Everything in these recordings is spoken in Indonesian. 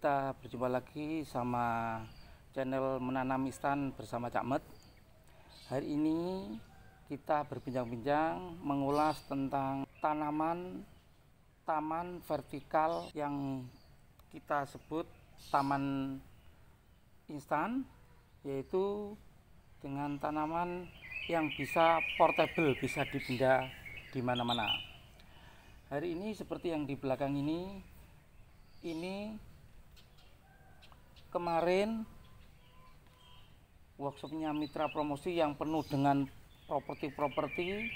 kita berjumpa lagi sama channel Menanam Instan bersama Cak Met. Hari ini kita berbincang-bincang mengulas tentang taman vertikal yang kita sebut taman instan, yaitu dengan tanaman yang bisa portable, bisa dipindah di mana-mana. Hari ini seperti yang di belakang ini kemarin workshopnya Mitra Promosi yang penuh dengan properti-properti,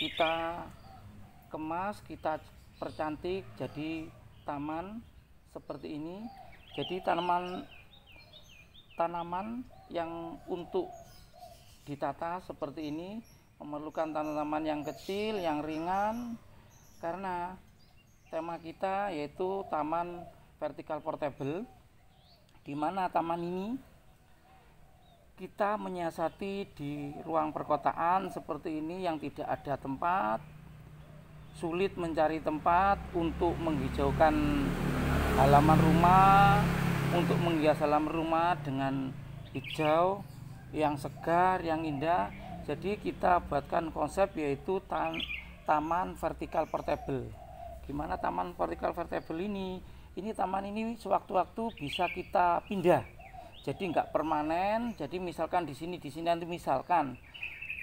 kita kemas, kita percantik jadi taman seperti ini. Jadi tanaman yang untuk ditata seperti ini memerlukan tanaman yang kecil, yang ringan, karena tema kita yaitu taman vertikal portable, di mana taman ini kita menyiasati di ruang perkotaan seperti ini yang tidak ada tempat, sulit mencari tempat untuk menghijaukan halaman rumah, untuk menghias halaman rumah dengan hijau yang segar, yang indah. Jadi kita buatkan konsep yaitu taman vertikal portable. Gimana taman vertikal portable ini? Ini taman ini sewaktu-waktu bisa kita pindah. Jadi nggak permanen. Jadi misalkan di sini nanti misalkan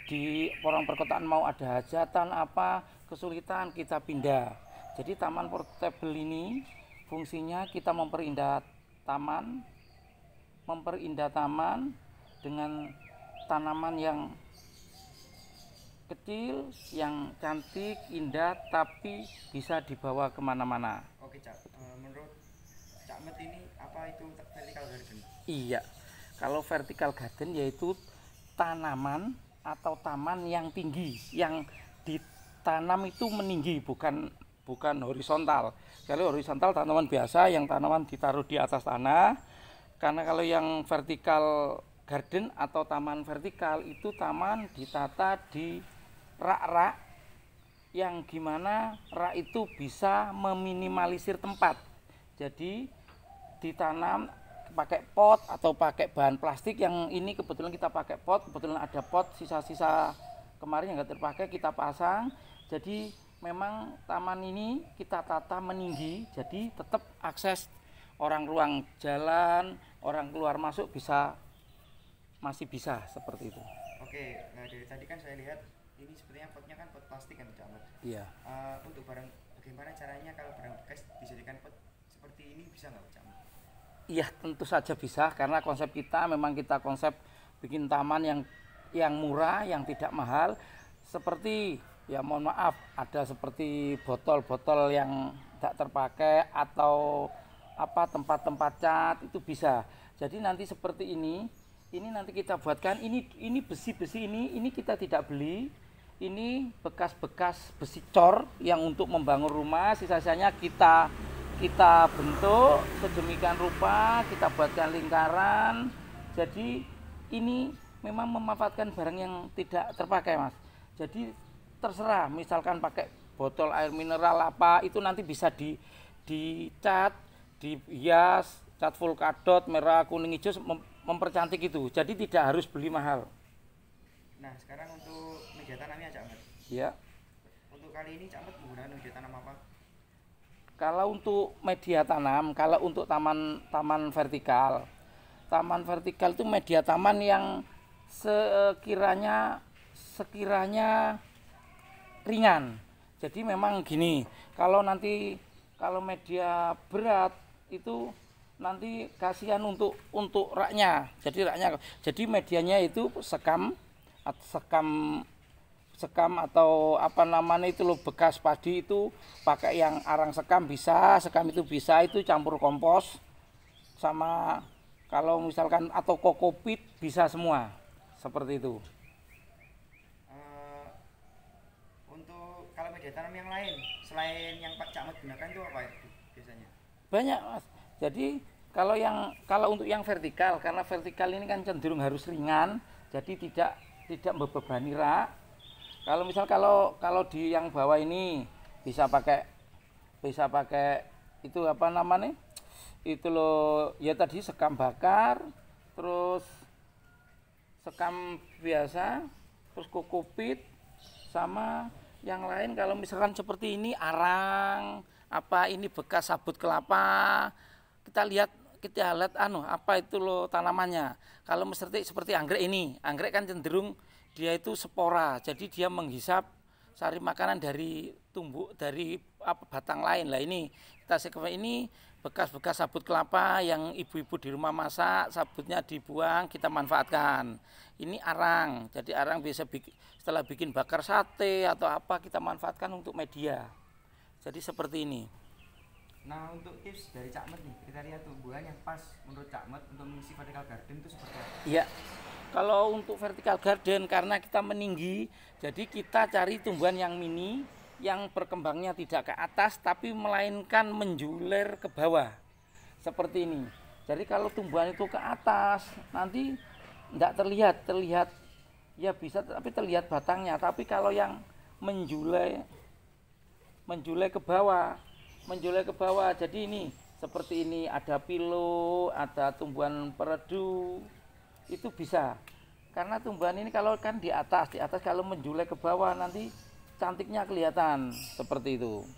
di orang perkotaan mau ada hajatan apa kesulitan, kita pindah. Jadi taman portable ini fungsinya kita memperindah taman dengan tanaman yang kecil, yang cantik, indah, tapi bisa dibawa kemana-mana. Oke Cak, menurut Cak Met ini apa itu vertical garden? Iya, kalau vertical garden yaitu tanaman atau taman yang tinggi, yang ditanam itu meninggi, bukan horizontal. Kalau horizontal tanaman biasa, yang tanaman ditaruh di atas tanah. Karena kalau yang vertical garden atau taman vertikal itu taman ditata di rak-rak, yang gimana rak itu bisa meminimalisir tempat. Jadi ditanam pakai pot atau pakai bahan plastik. Yang ini kebetulan kita pakai pot, kebetulan ada pot sisa-sisa kemarin yang nggak terpakai kita pasang. Jadi memang taman ini kita tata meninggi, jadi tetap akses orang ruang jalan, orang keluar masuk masih bisa seperti itu. Oke, nah dari tadi kan saya lihat ini sepertinya potnya kan pot plastik kan Cak Met. Iya. Untuk barang, bagaimana caranya kalau barang bekas dijadikan pot seperti ini, bisa nggak Cak Met? Iya, tentu saja bisa, karena konsep kita memang kita konsep bikin taman yang murah, yang tidak mahal. Seperti ya mohon maaf, ada seperti botol-botol yang tidak terpakai atau apa tempat-tempat cat itu bisa. Jadi nanti seperti ini nanti kita buatkan, ini besi-besi ini kita tidak beli. Ini bekas-bekas besi cor yang untuk membangun rumah, sisa-sisanya kita bentuk sedemikian rupa, kita buatkan lingkaran. Jadi ini memang memanfaatkan barang yang tidak terpakai, Mas. Jadi terserah, misalkan pakai botol air mineral apa, itu nanti bisa dicat, dihias, cat polkadot merah, kuning, hijau, mempercantik itu. Jadi tidak harus beli mahal. Nah sekarang untuk media tanamnya Cak Met. Ya. Untuk kali ini Cak Met menggunakan media tanam apa? Kalau untuk media tanam, kalau untuk taman vertikal itu media taman yang sekiranya ringan. Jadi memang gini, kalau media berat itu nanti kasihan untuk raknya. Jadi medianya itu sekam atau apa namanya itu loh, bekas padi itu pakai yang arang sekam itu bisa itu campur kompos sama kalau misalkan atau kokopit bisa semua seperti itu. Untuk kalau media tanam yang lain selain yang Pak Cak Met gunakan itu apa ya biasanya? Banyak, Mas. Jadi kalau untuk yang vertikal, karena vertikal ini kan cenderung harus ringan, jadi tidak membebani rak. Kalau di yang bawah ini bisa pakai itu apa namanya? itu loh ya tadi sekam bakar, terus sekam biasa, terus kokopit, sama yang lain. Kalau misalkan seperti ini arang, apa ini bekas sabut kelapa, kita lihat apa itu loh tanamannya. Kalau seperti anggrek ini, anggrek kan cenderung dia itu spora, jadi dia menghisap sari makanan dari dari batang lain. Lah ini ini bekas-bekas sabut kelapa yang ibu-ibu di rumah masak, sabutnya dibuang, kita manfaatkan. Ini arang, jadi arang bisa setelah bikin bakar sate atau apa kita manfaatkan untuk media. Jadi seperti ini. Nah, untuk tips dari Cak Met nih, kriteria tumbuhan yang pas menurut Cak Met untuk mengisi vertical garden itu seperti apa? Iya. Kalau untuk vertical garden karena kita meninggi, jadi kita cari tumbuhan yang mini, yang berkembangnya tidak ke atas tapi melainkan menjulir ke bawah. Seperti ini. Jadi kalau tumbuhan itu ke atas nanti tidak terlihat ya bisa tapi terlihat batangnya, tapi kalau yang menjulir ke bawah, jadi ini seperti ini, ada pilo, ada tumbuhan peredu, itu bisa. Karena tumbuhan ini kalau kan di atas kalau menjulir ke bawah nanti cantiknya kelihatan seperti itu.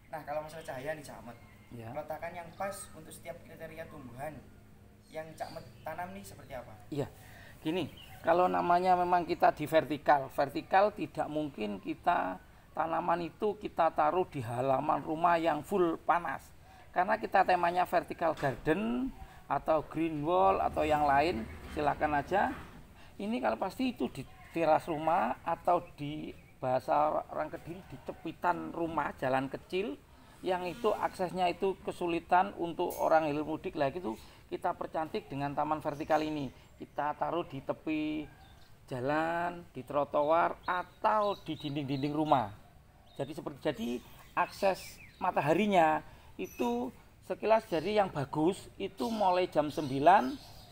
Nah, kalau masalah cahaya nih Cak Met, Ya. peletakan yang pas untuk setiap kriteria tumbuhan yang Cak Met tanam nih seperti apa? Iya, gini, kalau namanya memang kita di vertikal tidak mungkin kita tanaman itu kita taruh di halaman rumah yang full panas. Karena kita temanya vertical garden atau green wall atau yang lain, silakan aja. Ini kalau pasti itu di teras rumah atau di bahasa orang Kediri di tepitan rumah, jalan kecil yang itu aksesnya itu kesulitan untuk orang hilir mudik. Lah itu kita percantik dengan taman vertikal ini. Kita taruh di tepi jalan, di trotoar atau di dinding-dinding rumah. Jadi akses mataharinya itu sekilas dari yang bagus itu mulai jam 9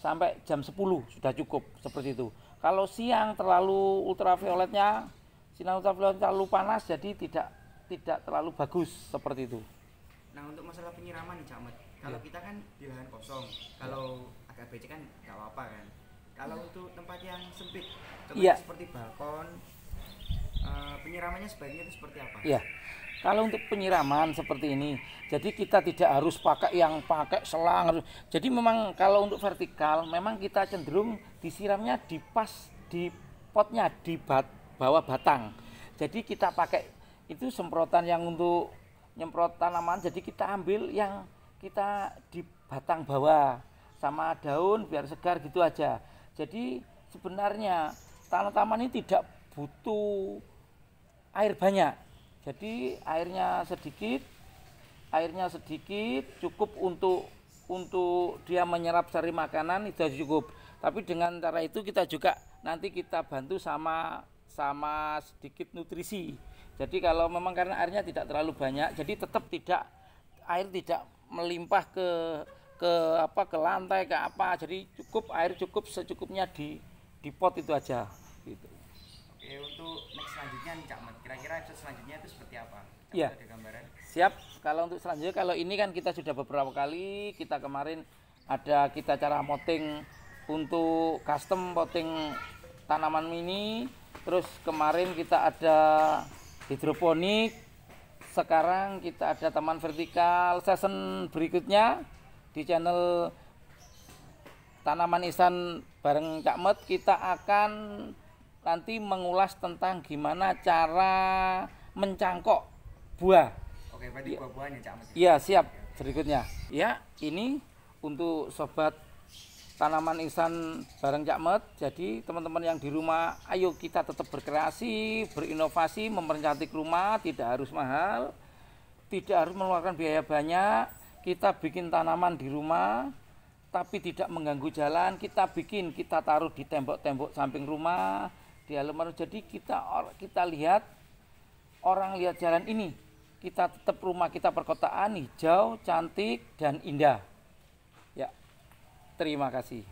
sampai jam 10 sudah cukup seperti itu. Kalau siang terlalu ultravioletnya, sinar ultraviolet terlalu panas, jadi tidak terlalu bagus seperti itu. Nah, untuk masalah penyiraman nih Cak Met, kalau kita kan di lahan kosong, kalau agak becek kan nggak apa-apa kan. Kalau untuk tempat yang sempit, contohnya seperti balkon, penyiramannya sebaiknya itu seperti apa? Iya. Kalau untuk penyiraman seperti ini, jadi kita tidak harus pakai selang. Jadi memang kalau untuk vertikal, memang kita cenderung disiramnya di potnya di bawah batang. Jadi kita pakai itu semprotan yang untuk nyemprot tanaman. Jadi kita ambil yang kita di batang bawah sama daun biar segar gitu aja. Jadi sebenarnya tanaman ini tidak butuh air banyak. Jadi airnya sedikit cukup untuk dia menyerap sari makanan, itu cukup. Tapi dengan cara itu kita juga nanti kita bantu sama sedikit nutrisi. Jadi kalau memang karena airnya tidak terlalu banyak, jadi tetap air tidak melimpah ke lantai ke apa. Jadi air cukup secukupnya di pot itu aja gitu. Oke, untuk next selanjutnya nih Cak Met, kira-kira episode selanjutnya itu seperti apa? Iya. Ada gambaran? Siap. Kalau untuk selanjutnya, kalau ini kan kita sudah beberapa kali, kita kemarin kita cara potting untuk custom potting tanaman mini, terus kemarin kita ada hidroponik, sekarang kita ada taman vertikal. Season berikutnya di channel Tanaman Ihsan bareng Cak Met kita akan nanti mengulas tentang gimana cara mencangkok buah. Oke, berarti buah-buahnya Cak Met. Iya, siap. Berikutnya. Ya, ini untuk sobat Tanaman Ihsan bareng Cak Met. Jadi teman-teman yang di rumah, ayo kita tetap berkreasi, berinovasi, mempercantik rumah, tidak harus mahal, tidak harus mengeluarkan biaya banyak. Kita bikin tanaman di rumah tapi tidak mengganggu jalan. Kita taruh di tembok-tembok samping rumah, di halaman. Jadi kita lihat orang lihat jalan ini, kita tetap rumah kita perkotaan hijau, cantik dan indah. Ya, terima kasih.